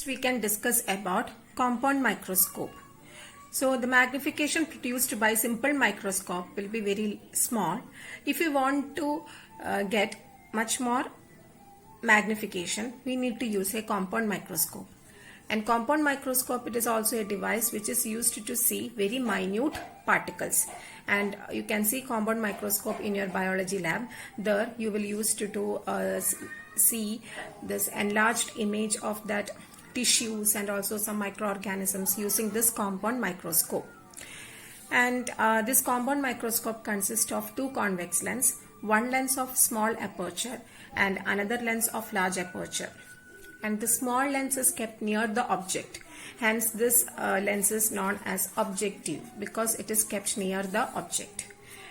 we can discuss about compound microscope. So the magnification produced by simple microscope will be very small. If we want to get much more magnification, we need to use a compound microscope. And compound microscope, it is also a device which is used to see very minute particles. And you can see compound microscope in your biology lab. There you will use to see this enlarged image of that tissues and also some microorganisms using this compound microscope. And this compound microscope consists of two convex lens, one lens of small aperture and another lens of large aperture. And the small lens is kept near the object. Hence this lens is known as objective because it is kept near the object.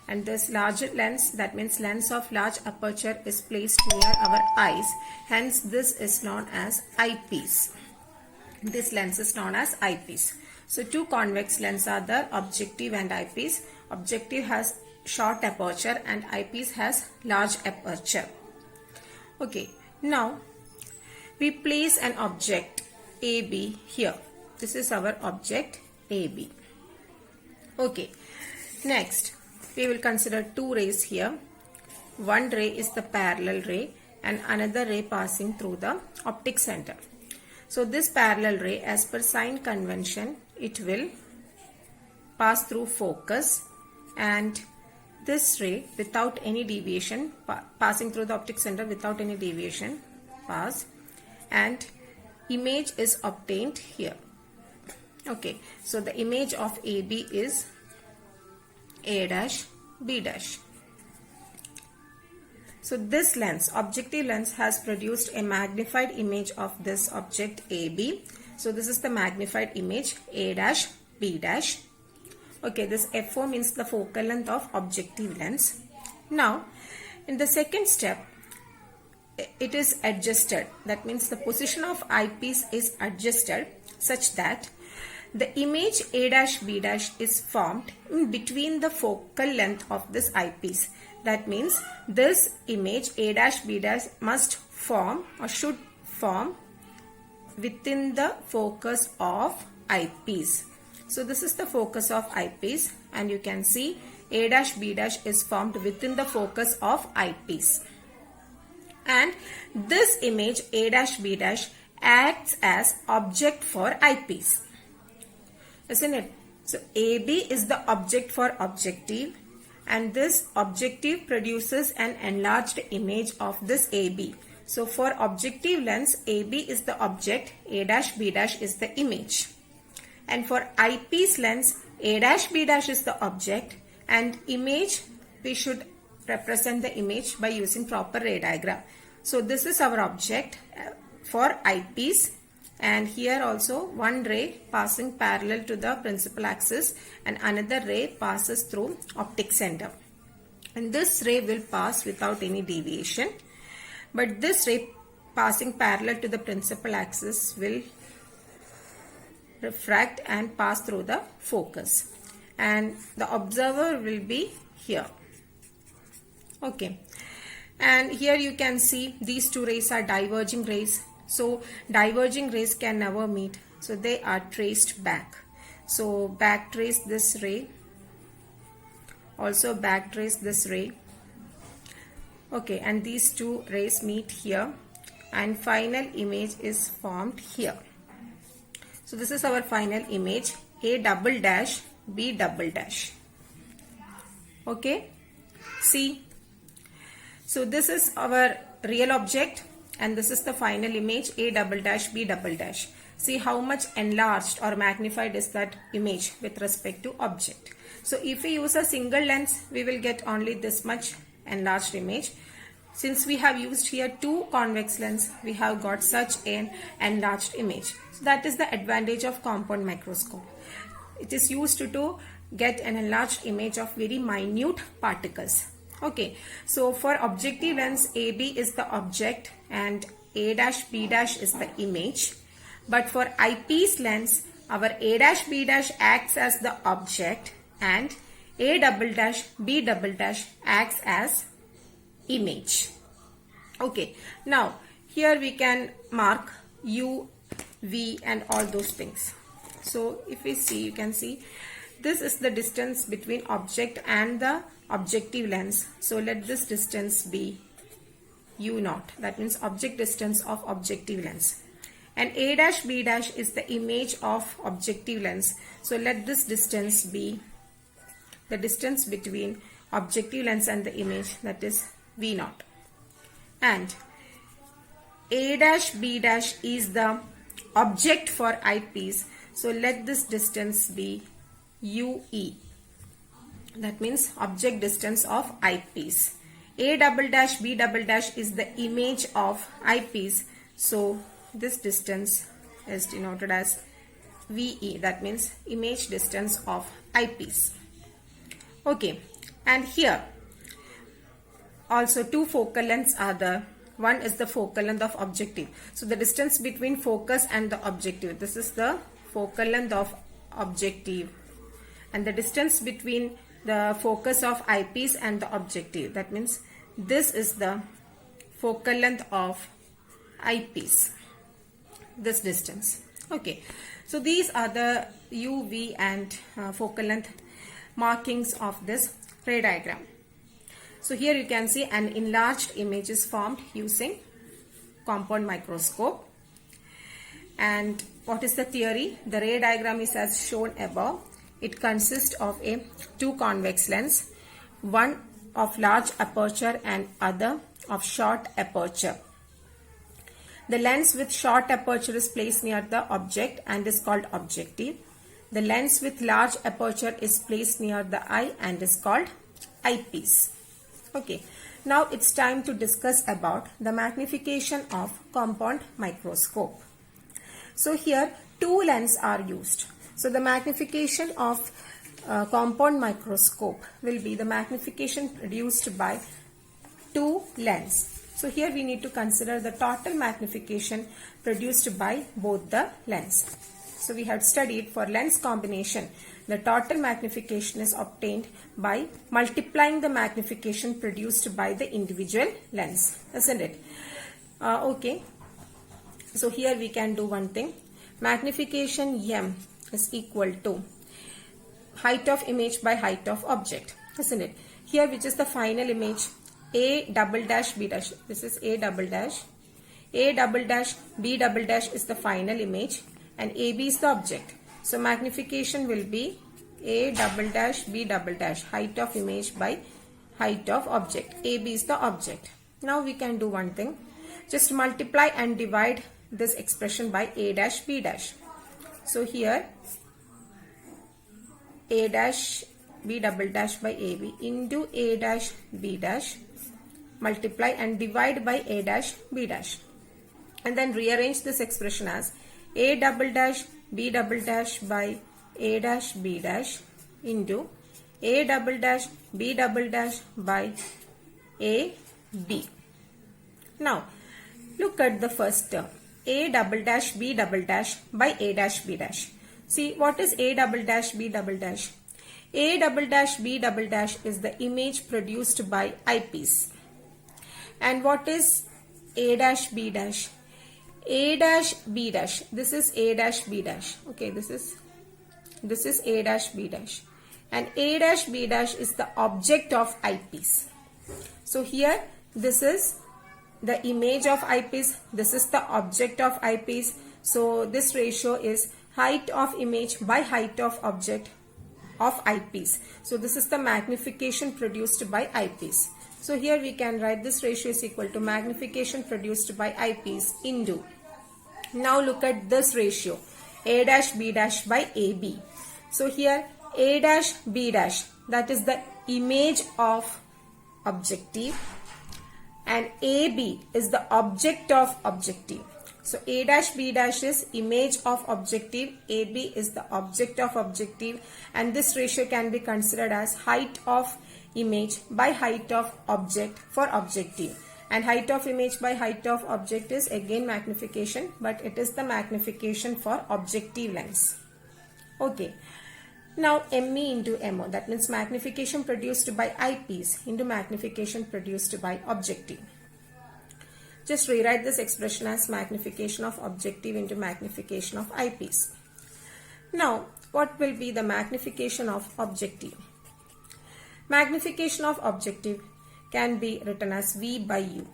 And this larger lens, that means lens of large aperture, is placed near our eyes. Hence this is known as eyepiece. This lens is known as eyepiece. So two convex lenses are there, objective and eyepiece. Objective has short aperture and eyepiece has large aperture. Okay, now we place an object AB here. This is our object AB. Okay, next we will consider two rays here. One ray is the parallel ray and another ray passing through the optic center. So this parallel ray, as per sign convention, it will pass through focus, and this ray without any deviation, passing through the optic center without any deviation, pass, and image is obtained here. Okay, so the image of AB is A dash B dash. So this lens, objective lens, has produced a magnified image of this object AB. So this is the magnified image A dash B dash. Okay, this F4 means the focal length of objective lens. Now, in the second step, it is adjusted. That means the position of eyepiece is adjusted such that the image A dash B dash is formed in between the focal length of this eyepiece. That means this image A dash B dash must form or should form within the focus of eyepiece. So this is the focus of eyepiece, and you can see A dash B dash is formed within the focus of eyepiece. And this image A dash B dash acts as object for eyepiece. Isn't it? So AB is the object for objective, and this objective produces an enlarged image of this AB. So for objective lens, AB is the object, A dash B dash is the image. And for eyepiece lens, A dash B dash is the object, and image, we should represent the image by using proper ray diagram. So this is our object for eyepiece, and here also one ray passing parallel to the principal axis and another ray passes through optic center. And this ray will pass without any deviation, but this ray passing parallel to the principal axis will refract and pass through the focus, and the observer will be here. Okay, and here you can see these two rays are diverging rays. So diverging rays can never meet, so they are traced back. So back trace this ray, also back trace this ray. Okay, and these two rays meet here, and final image is formed here. So this is our final image, A double dash B double dash. Okay, see. So this is our real object, and this is the final image, A double dash B double dash. See how much enlarged or magnified is that image with respect to object. So if we use a single lens, we will get only this much enlarged image. Since we have used here two convex lens, we have got such an enlarged image. So that is the advantage of compound microscope. It is used to get an enlarged image of very minute particles. Okay, so for objective lens, AB is the object and A dash B dash is the image. But for eyepiece lens, our A dash B dash acts as the object and A double dash B double dash acts as image. Okay, now here we can mark U V and all those things. So if we see, you can see this is the distance between object and the objective lens. So let this distance be U0. That means object distance of objective lens. And A dash B dash is the image of objective lens. So let this distance be the distance between objective lens and the image, that is V0. And A dash B dash is the object for eyepiece. So let this distance be UE. That means object distance of eyepiece. A double dash B double dash is the image of eyepiece. So this distance is denoted as VE. That means image distance of eyepiece. Okay. And here also two focal lengths are there. One is the focal length of objective. So the distance between focus and the objective. This is the focal length of objective. And the distance between the focus of eyepiece and the objective. That means this is the focal length of eyepiece. This distance. Okay. So these are the U, V and focal length markings of this ray diagram. So here you can see an enlarged image is formed using compound microscope. And what is the theory? The ray diagram is as shown above. It consists of two convex lens, one of large aperture and other of short aperture. The lens with short aperture is placed near the object and is called objective. The lens with large aperture is placed near the eye and is called eyepiece. Okay, now it's time to discuss about the magnification of compound microscope. So here two lenses are used. So the magnification of compound microscope will be the magnification produced by two lenses. So here we need to consider the total magnification produced by both the lens. So we have studied for lens combination, the total magnification is obtained by multiplying the magnification produced by the individual lens, isn't it? Okay. So here we can do one thing. Magnification M is equal to height of image by height of object, isn't it? Here, which is the final image? A double dash B dash. This is A double dash. A double dash B double dash is the final image and AB is the object. So magnification will be A double dash B double dash, height of image by height of object. AB is the object. Now we can do one thing. Just multiply and divide this expression by A dash B dash. So here A dash B double dash by AB into A dash B dash, multiply and divide by A dash B dash. And then rearrange this expression as A double dash B double dash by A dash B dash into A double dash B double dash by A B. Now look at the first term, A double dash B double dash by A dash B dash. See, what is A double dash B double dash? A double dash B double dash is the image produced by eyepiece. And what is A dash B dash? A dash B dash. This is A dash B dash. Okay, this is A dash B dash. And A dash B dash is the object of eyepiece. So here this is the image of eyepiece. This is the object of eyepiece. So this ratio is height of image by height of object of eyepiece. So this is the magnification produced by eyepiece. So here we can write this ratio is equal to magnification produced by eyepiece into. Now look at this ratio, A dash B dash by AB. So here A dash B dash, that is the image of objective, and AB is the object of objective. So A dash B dash is image of objective, AB is the object of objective, and this ratio can be considered as height of image by height of object for objective. And height of image by height of object is again magnification, but it is the magnification for objective lens. Okay. Now ME into MO, that means magnification produced by eyepiece into magnification produced by objective. Just rewrite this expression as magnification of objective into magnification of eyepiece. Now, what will be the magnification of objective? Magnification of objective can be written as V by U.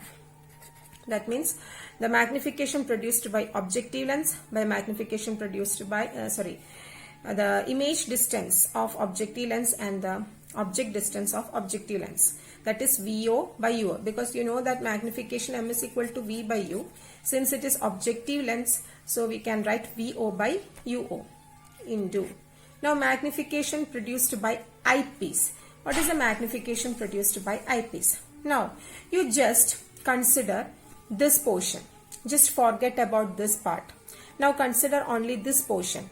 That means the magnification produced by objective lens by magnification produced by, the image distance of objective lens and the object distance of objective lens. That is VO by UO, because you know that magnification M is equal to V by U. Since it is objective lens, so we can write VO by UO into. Now magnification produced by eyepiece. What is the magnification produced by eyepiece? Now you just consider this portion. Just forget about this part. Now consider only this portion.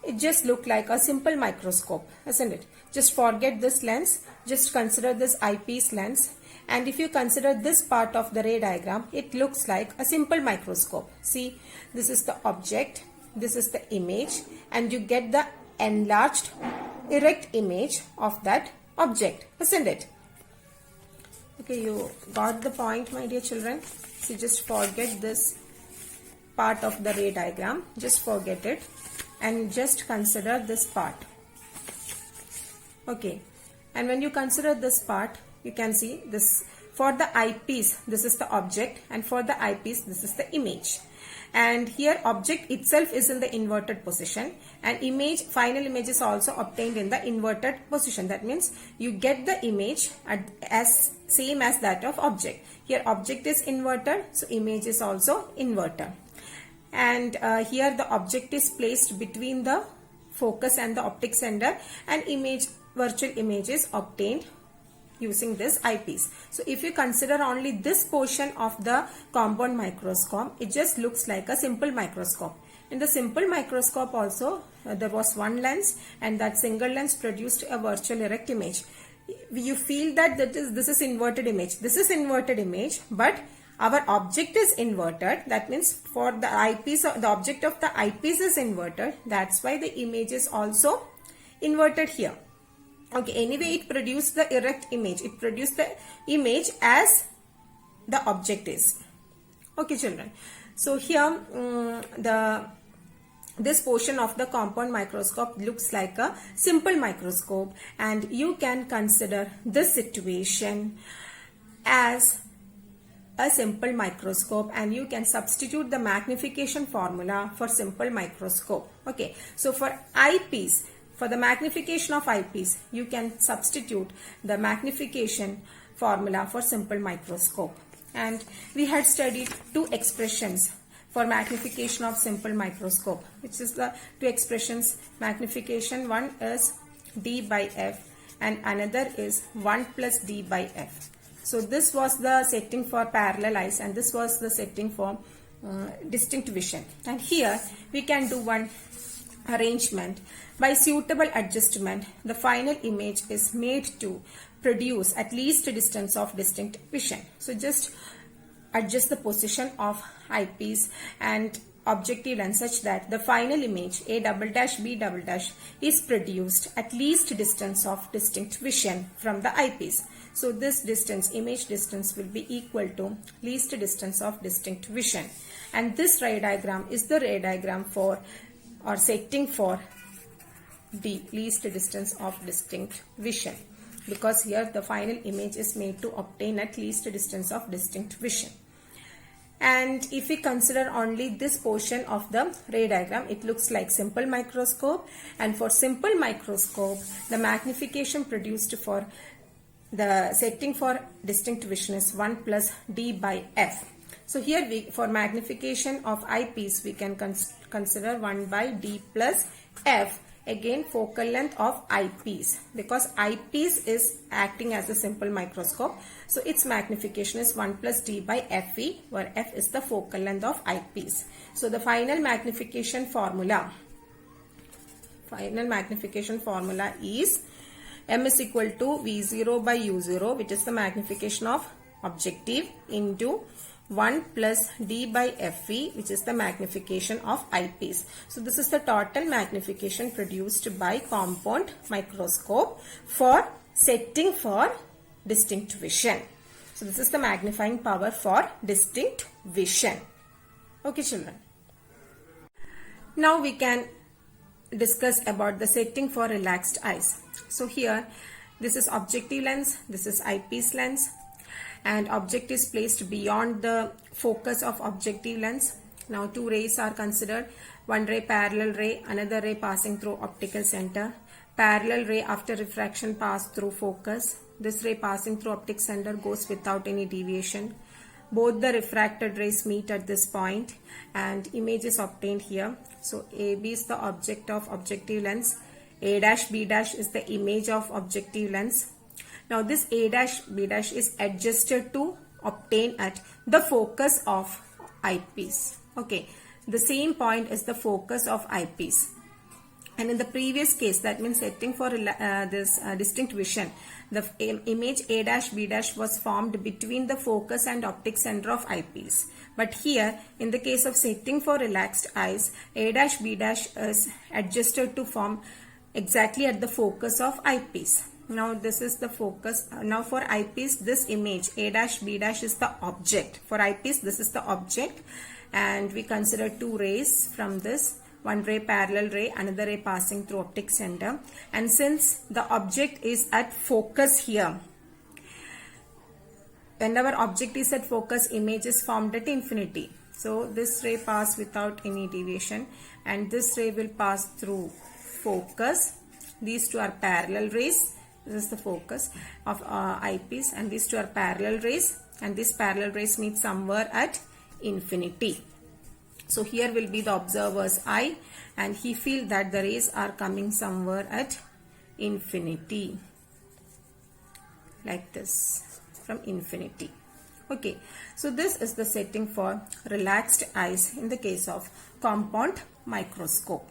It just look like a simple microscope, isn't it? Just forget this lens. Just consider this eyepiece lens. And if you consider this part of the ray diagram, it looks like a simple microscope. See, this is the object, this is the image, and you get the enlarged erect image of that object, isn't it? Okay, you got the point, my dear children. So just forget this part of the ray diagram. Just forget it and just consider this part. Okay, and when you consider this part, you can see this. For the eyepiece, this is the object, and for the eyepiece, this is the image. And here object itself is in the inverted position, and image, final image is also obtained in the inverted position. That means you get the image as same as that of object. Here object is inverted, so image is also inverted. And here the object is placed between the focus and the optic center, and image, virtual image is obtained using this eyepiece. So if you consider only this portion of the compound microscope, it just looks like a simple microscope. In the simple microscope also, there was one lens, and that single lens produced a virtual erect image. You feel that this is inverted image. This is inverted image, but our object is inverted. That means for the eyepiece, the object of the eyepiece is inverted. That's why the image is also inverted here. Okay, anyway, it produced the erect image. It produced the image as the object is. Okay, children. So here, this portion of the compound microscope looks like a simple microscope, and you can consider this situation as a simple microscope, and you can substitute the magnification formula for simple microscope. Okay, so for eyepiece, for the magnification of eyepiece, you can substitute the magnification formula for simple microscope. And we had studied two expressions for magnification of simple microscope, which is the two expressions magnification. One is D by F and another is 1 plus D by F. So this was the setting for parallel eyes, and this was the setting for distinct vision. And here we can do one arrangement. By suitable adjustment, the final image is made to produce at least a distance of distinct vision. So just adjust the position of eyepiece and objective lens such that the final image A double dash B double dash is produced at least distance of distinct vision from the eyepiece. So this distance, image distance, will be equal to least distance of distinct vision. And this ray diagram is the ray diagram for or setting for the least distance of distinct vision, because here the final image is made to obtain at least distance of distinct vision. And if we consider only this portion of the ray diagram, it looks like simple microscope, and for simple microscope, the magnification produced for the setting for distinct vision is 1 plus D by F. So here for magnification of eyepiece, we can consider 1 by D plus F, again focal length of eyepiece, because eyepiece is acting as a simple microscope. So its magnification is 1 plus D by Fe, where F is the focal length of eyepiece. So the final magnification formula is M is equal to V0 by U0, which is the magnification of objective, into 1 plus D by Fe, which is the magnification of eyepiece. So this is the total magnification produced by compound microscope for setting for distinct vision. So this is the magnifying power for distinct vision. Okay, children. Now we can discuss about the setting for relaxed eyes. So here, this is objective lens, this is eyepiece lens, and object is placed beyond the focus of objective lens. Now two rays are considered, one ray parallel ray, another ray passing through optical center. Parallel ray after refraction pass through focus. This ray passing through optic center goes without any deviation. Both the refracted rays meet at this point and image is obtained here. So AB is the object of objective lens. A dash B dash is the image of objective lens. Now this A dash B dash is adjusted to obtain at the focus of eyepiece. Okay, the same point is the focus of eyepiece. And in the previous case, that means setting for this distinct vision, the image A dash B dash was formed between the focus and optic center of eyepiece. But here, in the case of setting for relaxed eyes, A dash B dash is adjusted to form exactly at the focus of eyepiece. Now this is the focus. Now for eyepiece, this image A dash B dash is the object. For eyepiece, this is the object, and we consider two rays from this. One ray parallel ray, another ray passing through optic center. And since the object is at focus here, whenever object is at focus, image is formed at infinity. So this ray pass without any deviation, and this ray will pass through focus. These two are parallel rays. This is the focus of eyepiece, and these two are parallel rays, and these parallel rays meet somewhere at infinity. So here will be the observer's eye, and he feels that the rays are coming somewhere at infinity, like this, from infinity. Okay, so this is the setting for relaxed eyes in the case of compound microscope.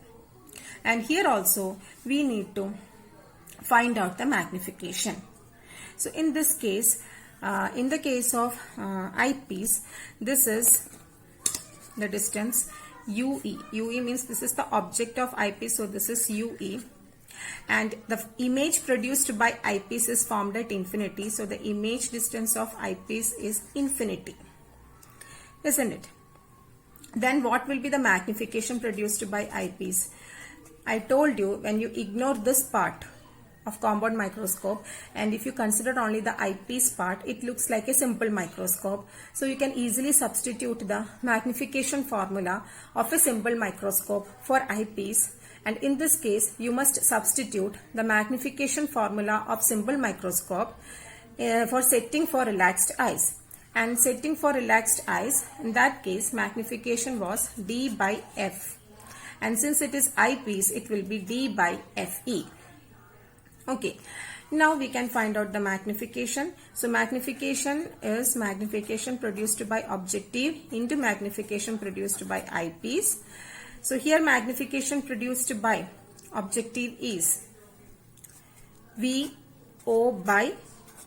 And here also we need to find out the magnification. So in this case, in the case of eyepiece, this is the distance UE. UE means this is the object of eyepiece, so this is UE. And the image produced by eyepiece is formed at infinity, so the image distance of eyepiece is infinity, isn't it? Then what will be the magnification produced by eyepiece? I told you, when you ignore this part of compound microscope and if you consider only the eyepiece part, it looks like a simple microscope. So you can easily substitute the magnification formula of a simple microscope for eyepiece, and in this case you must substitute the magnification formula of simple microscope for setting for relaxed eyes. And setting for relaxed eyes, in that case magnification was D by F, and since it is eyepiece, it will be D by Fe. Okay, now we can find out the magnification. So magnification is magnification produced by objective into magnification produced by eyepiece. So here magnification produced by objective is VO by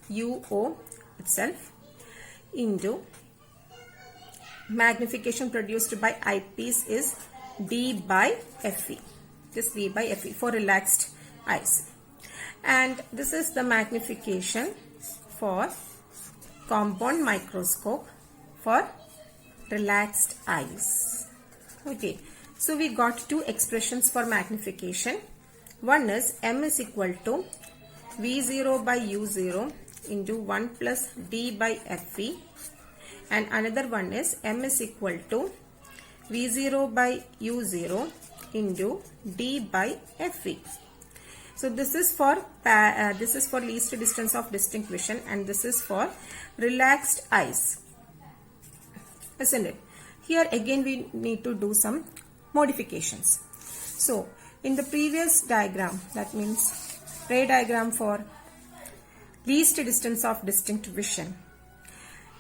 UO itself into magnification produced by eyepiece is D by Fe. This D by Fe for relaxed eyes. And this is the magnification for compound microscope for relaxed eyes. Okay, so we got two expressions for magnification. One is M is equal to V0 by U0 into 1 plus D by Fe, and another one is M is equal to V0 by U0 into D by Fe. So this is for least distance of distinct vision, and this is for relaxed eyes, isn't it? Here again we need to do some modifications. So in the previous diagram, that means ray diagram for least distance of distinct vision,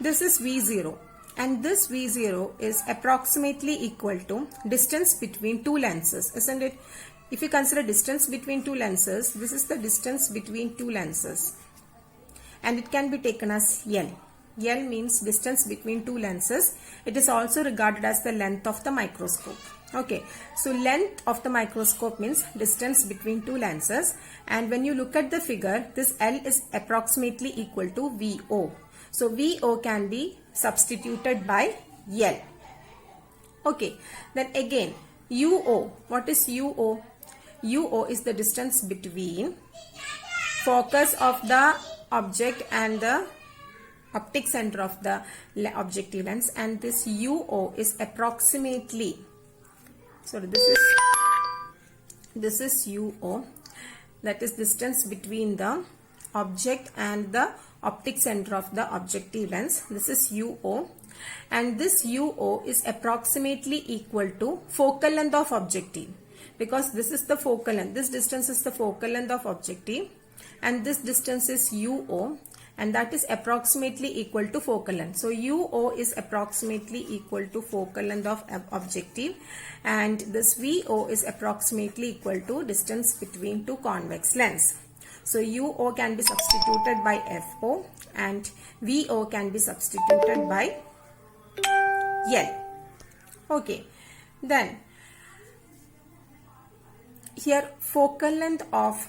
this is V0, and this V0 is approximately equal to distance between two lenses, isn't it? If you consider distance between two lenses, this is the distance between two lenses, and it can be taken as L. L means distance between two lenses. It is also regarded as the length of the microscope. Okay, so length of the microscope means distance between two lenses, and when you look at the figure, this L is approximately equal to VO. So VO can be substituted by L. Okay, then again UO. What is UO? UO is the distance between focus of the object and the optic center of the objective lens, and this UO is approximately, so this is UO, that is distance between the object and the optic center of the objective lens. This is UO, and this UO is approximately equal to focal length of objective, because this is the focal length, this distance is the focal length of objective, and this distance is UO, and that is approximately equal to focal length. So UO is approximately equal to focal length of objective, and this VO is approximately equal to distance between two convex lens. So UO can be substituted by FO and VO can be substituted by L. Okay, then here focal length of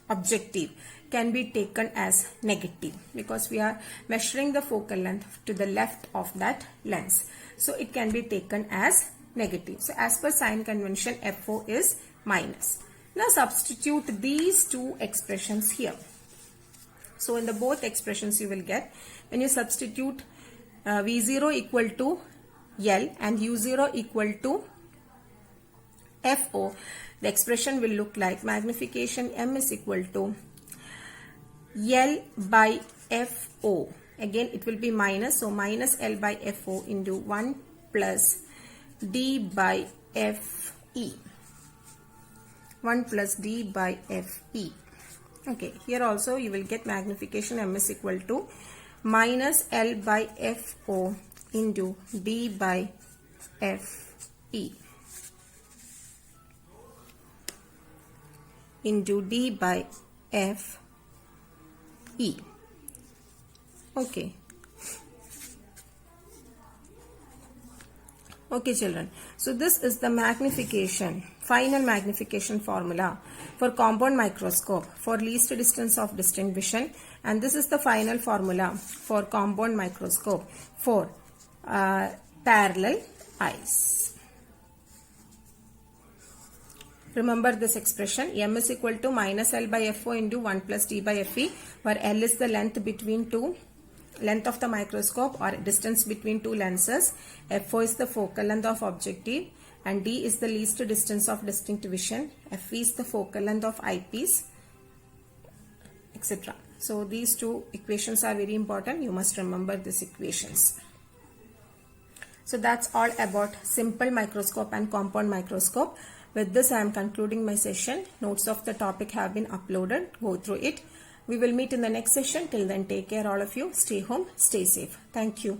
objective can be taken as negative, because we are measuring the focal length to the left of that lens. So it can be taken as negative. So as per sign convention, FO is minus. Now substitute these two expressions here. So in the both expressions you will get, when you substitute V0 equal to L and U0 equal to FO, the expression will look like magnification M is equal to L by FO. Again it will be minus, so minus L by FO into 1 plus D by FE. 1 plus D by FE. Okay, here also you will get magnification M is equal to minus L by FO into D by FE into D by FE. Okay. Okay children, so this is the magnification, final magnification formula for compound microscope for least distance of distinct vision, and this is the final formula for compound microscope for parallel eyes. Remember this expression, M is equal to minus L by FO into 1 plus D by FE, where L is the length between length of the microscope or distance between two lenses, FO is the focal length of objective, and D is the least distance of distinct vision, FE is the focal length of eyepiece, etc. So these two equations are very important. You must remember these equations. So that's all about simple microscope and compound microscope. With this I am concluding my session. Notes of the topic have been uploaded. Go through it. We will meet in the next session. Till then, take care all of you. Stay home, stay safe. Thank you.